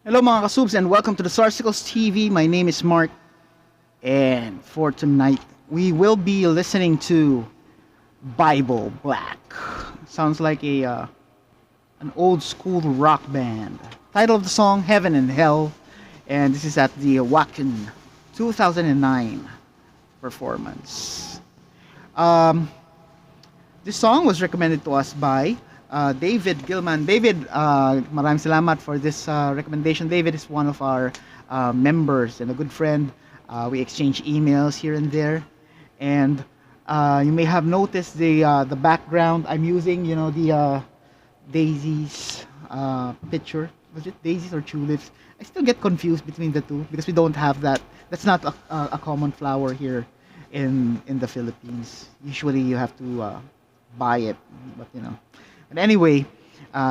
Hello mga kasubs and welcome to the Sarsicles TV. My name is Mark, and for tonight we will be listening to Bible Black. Sounds like an old school rock band. Title of the song Heaven and Hell, and this is at the Wacken 2009 performance. This song was recommended to us by David Gilman. David, maraming salamat for this recommendation. David is one of our members and a good friend. We exchange emails here and there, and you may have noticed the background I'm using. You know, the daisies picture. Was it daisies or tulips? I still get confused between the two because we don't have that. That's not a common flower here in the Philippines. Usually you have to buy it, but you know. But anyway,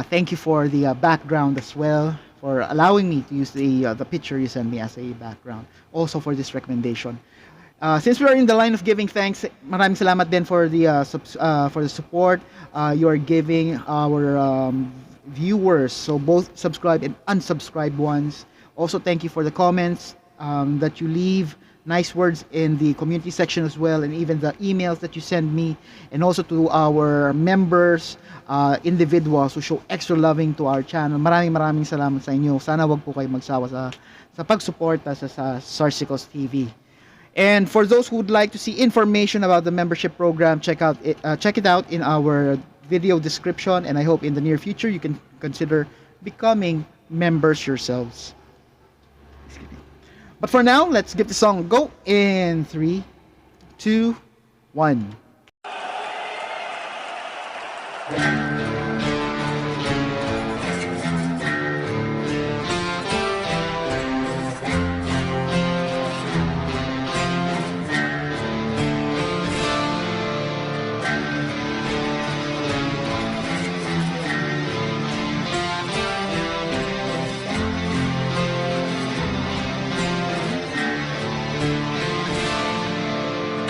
thank you for the background as well, for allowing me to use the picture you sent me as a background. Also for this recommendation. Since we are in the line of giving thanks, maraming salamat din for the support you are giving our viewers. So both subscribed and unsubscribed ones. Also thank you for the comments that you leave. Nice words in the community section as well, and even the emails that you send me, and also to our members, individuals who show extra loving to our channel. Maraming salamat sa inyo. Sana wag po kayo magsawa sa pagsuporta sa Sarsicles TV. And for those who would like to see information about the membership program, check it out in our video description, and I hope in the near future you can consider becoming members yourselves. But for now, let's give the song a go in 3, 2, 1.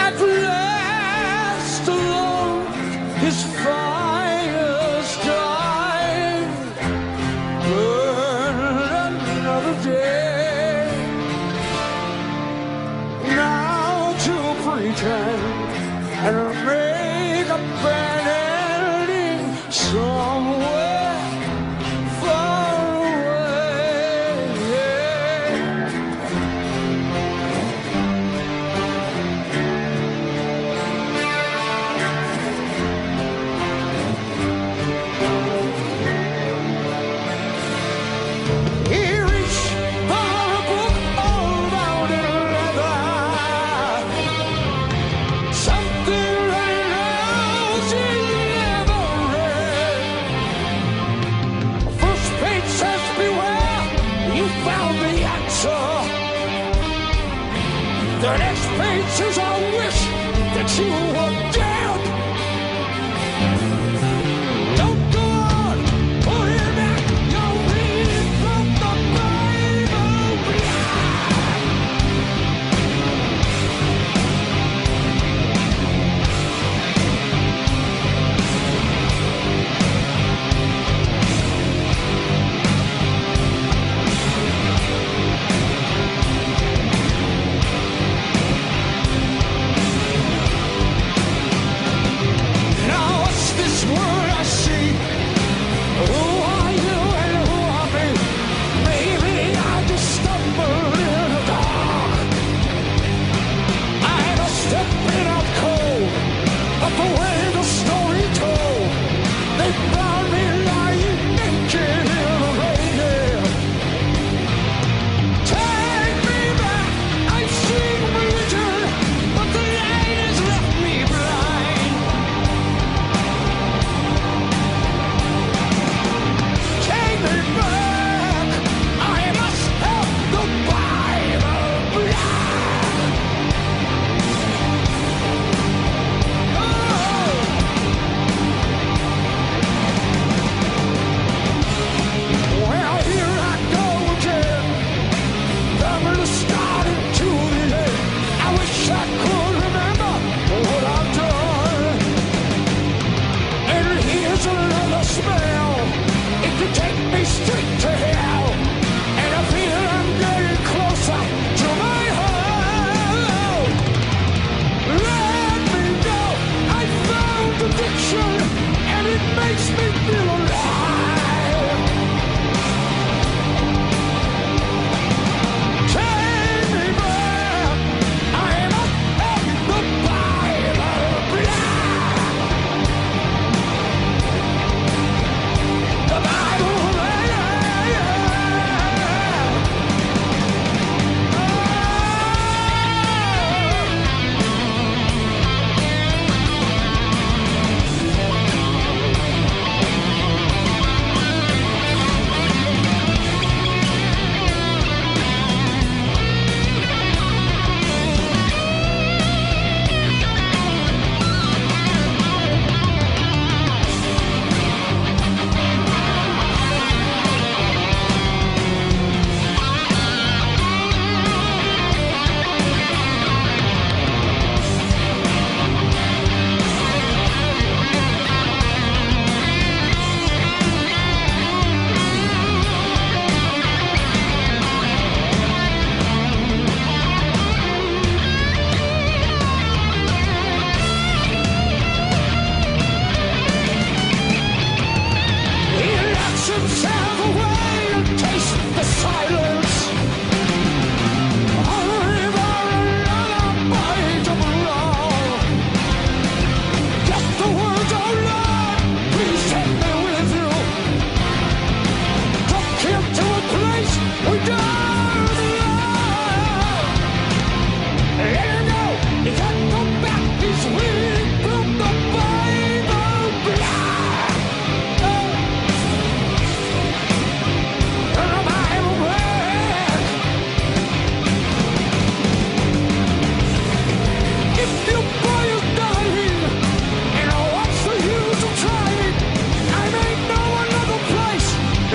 At last alone his fire's died. Burn another day. Now to pretend and make a bad ending somewhere far away. He reached for a book all bound in leather, something right else he never read. First page says, beware, you found the answer. The next page says, I wish that you were dead. Don't go on, put it back, you're reading from the Bible.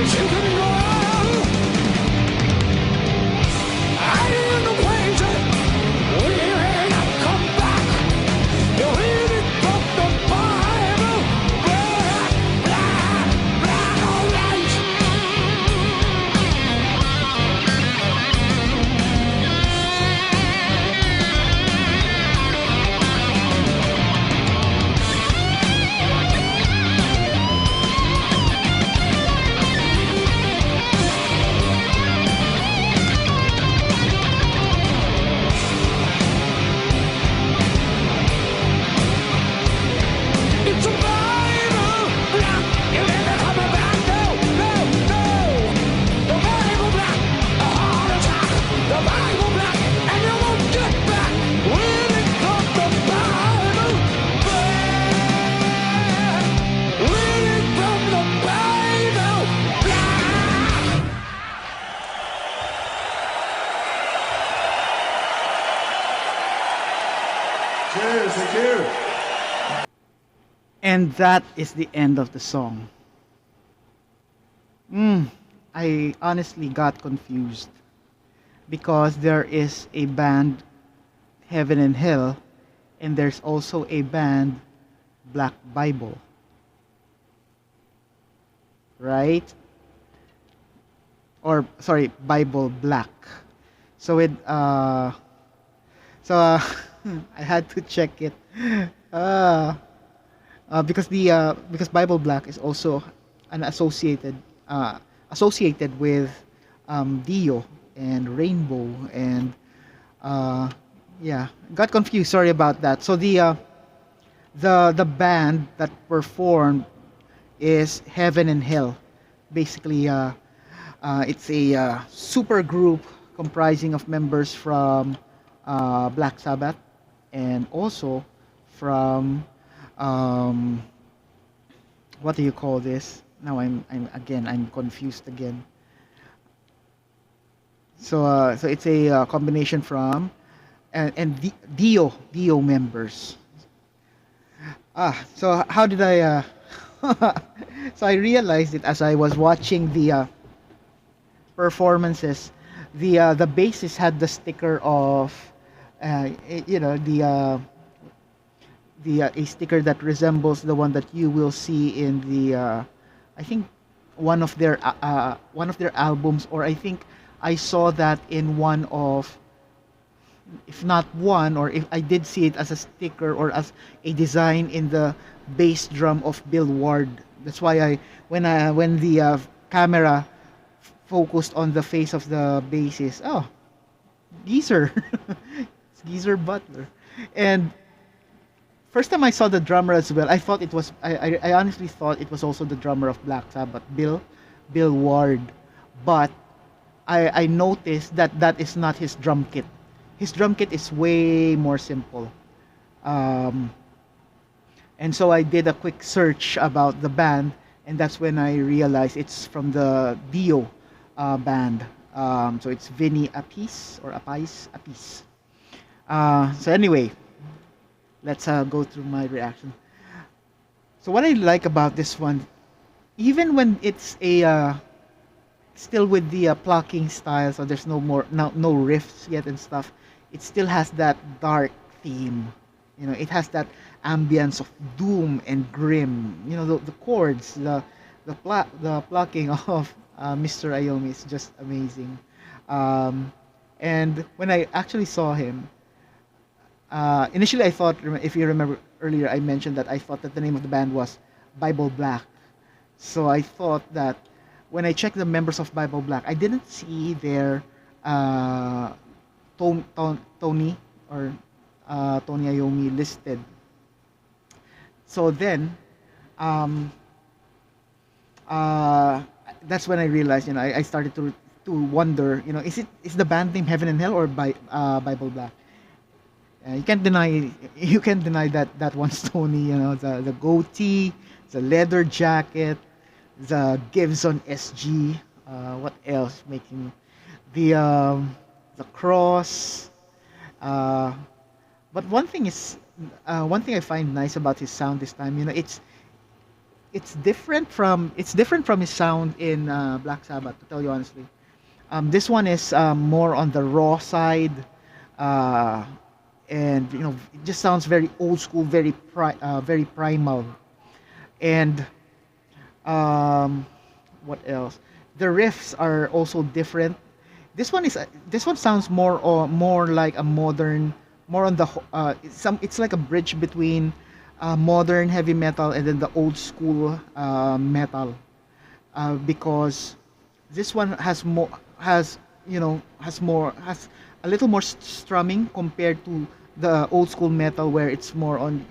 place you can go. I in the wager, we may not come back. You read it from the Bible, black or white. It's a Bible black. You never come back. No, no, no. The Bible black, a heart attack. The Bible black, and you won't get back. Reading from the Bible black. Reading from the Bible black. Cheers, thank you. And that is the end of the song. I honestly got confused because there is a band, Heaven and Hell, and there's also a band, Black Bible. Right? Or, sorry, Bible Black. So I had to check it. Because Bible Black is also an associated with Dio and Rainbow and yeah, got confused. Sorry about that. So the band that performed is Heaven and Hell. Basically, it's a super group comprising of members from Black Sabbath and also from what do you call this? Now I'm confused again. So it's a combination from and Dio members. So how did I? So I realized it as I was watching the performances. The bassist had the sticker of, a sticker that resembles the one that you will see in the I think one of their albums, or I think I saw that in one of, if not one, or if I did see it as a sticker or as a design in the bass drum of Bill Ward. That's why when the camera focused on the face of the bassist, oh, Geezer, it's Geezer Butler. And first time I saw the drummer as well, I thought it was, I honestly thought it was also the drummer of Black Sabbath, Bill Ward. But I noticed that that is not his drum kit. His drum kit is way more simple. And so I did a quick search about the band, and that's when I realized it's from the Dio band. So it's Vinny Appice or Appice. So anyway, let's go through my reaction. So what I like about this one, even when it's a still with the plucking style, so there's no riffs yet and stuff, it still has that dark theme. You know, it has that ambience of doom and grim. You know, the chords, the plucking of Mr. Iommi is just amazing. And when I actually saw him, initially I thought, if you remember earlier, I mentioned that I thought that the name of the band was Bible Black. So I thought that when I checked the members of Bible Black, I didn't see their Tony or Tony Iommi listed. So then, that's when I realized, you know, I started to wonder, you know, is the band name Heaven and Hell or Bible Black? You can't deny that one's Tony. You know, the goatee, the leather jacket, the Gibson SG. What else? Making the cross. But one thing I find nice about his sound this time, you know, it's different from his sound in Black Sabbath, to tell you honestly. This one is more on the raw side, uh, and it just sounds very old school, very primal. And um, what else? The riffs are also different. This one sounds more like a modern, more on the it's like a bridge between modern heavy metal and then the old school metal, because this one has has a little more strumming compared to the old school metal where it's more on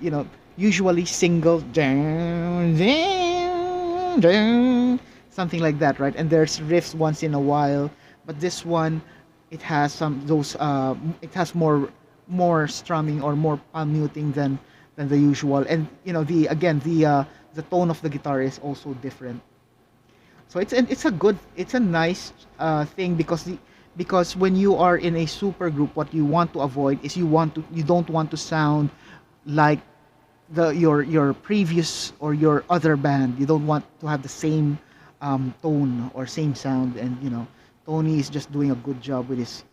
usually single dun, dun, dun, something like that, right? And there's riffs once in a while, but this one, it has it has more strumming or more palm muting than the usual. And the tone of the guitar is also different. So it's a nice thing, because when you are in a super group, what you want to avoid is you don't want to sound like your previous or your other band. You don't want to have the same tone or same sound. And Tony is just doing a good job with his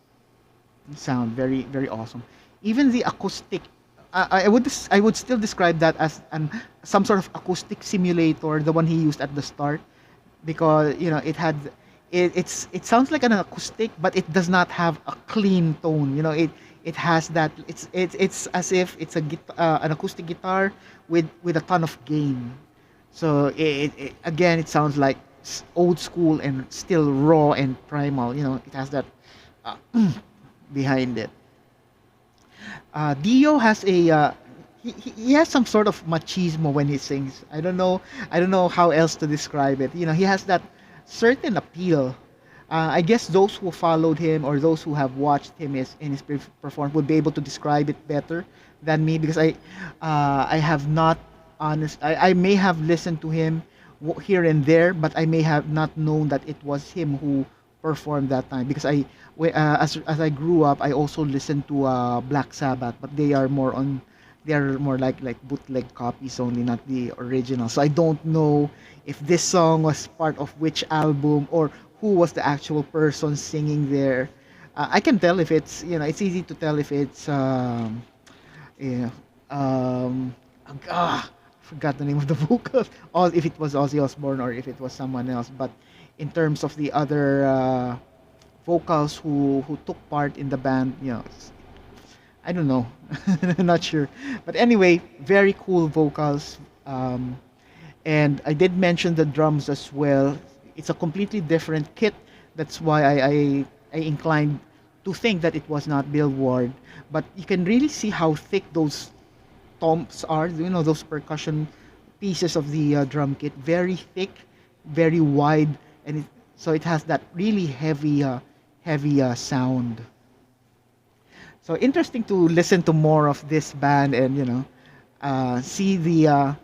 sound. Very, very awesome. Even the acoustic, I would still describe that as some sort of acoustic simulator, the one he used at the start, because it sounds like an acoustic, but it does not have a clean tone. It has that, it's as if it's an acoustic guitar with a ton of gain. So again, it sounds like old school and still raw and primal. It has that uh, behind it. Dio has he has some sort of machismo when he sings. I don't know how else to describe it. He has that certain appeal. I guess those who followed him or those who have watched him in his performance would be able to describe it better than me, because I have not I may have listened to him here and there, but I may have not known that it was him who performed that time, because as I grew up, I also listened to Black Sabbath, but they are more like bootleg copies only, not the original. So I don't know if this song was part of which album or who was the actual person singing there. I can tell if it's easy to tell if it's yeah, um, forgot the name of the vocals, or if it was Ozzy Osbourne or if it was someone else. But in terms of the other vocals who took part in the band, I don't know, not sure. But anyway, very cool vocals. And I did mention the drums as well. It's a completely different kit. That's why I inclined to think that it was not Bill Ward. But you can really see how thick those toms are. Those percussion pieces of the drum kit. Very thick, very wide, and so it has that really heavy sound. So interesting to listen to more of this band, and see the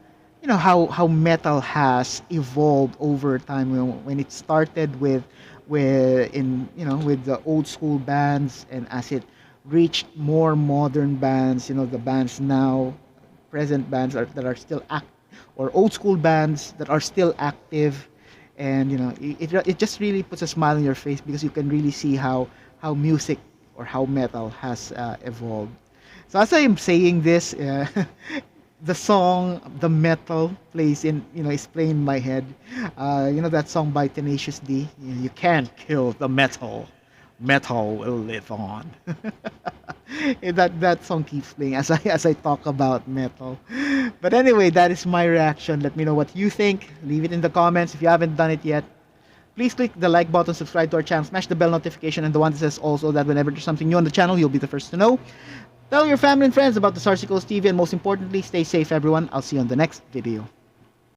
how metal has evolved over time. When it started with the old school bands, and as it reached more modern bands, the bands now, present bands that are still or old school bands that are still active. And it just really puts a smile on your face, because you can really see how music or how metal has evolved. So as I am saying this, the song "The Metal" plays is playing in my head. That song by Tenacious D. You can't kill the metal. Metal will live on. That song keeps playing as I talk about metal. But anyway, that is my reaction. Let me know what you think. Leave it in the comments if you haven't done it yet. Please click the like button, subscribe to our channel, smash the bell notification, and the one that says also, that whenever there's something new on the channel, you'll be the first to know. Tell your family and friends about the Sarsicles TV, and most importantly, stay safe, everyone. I'll see you on the next video.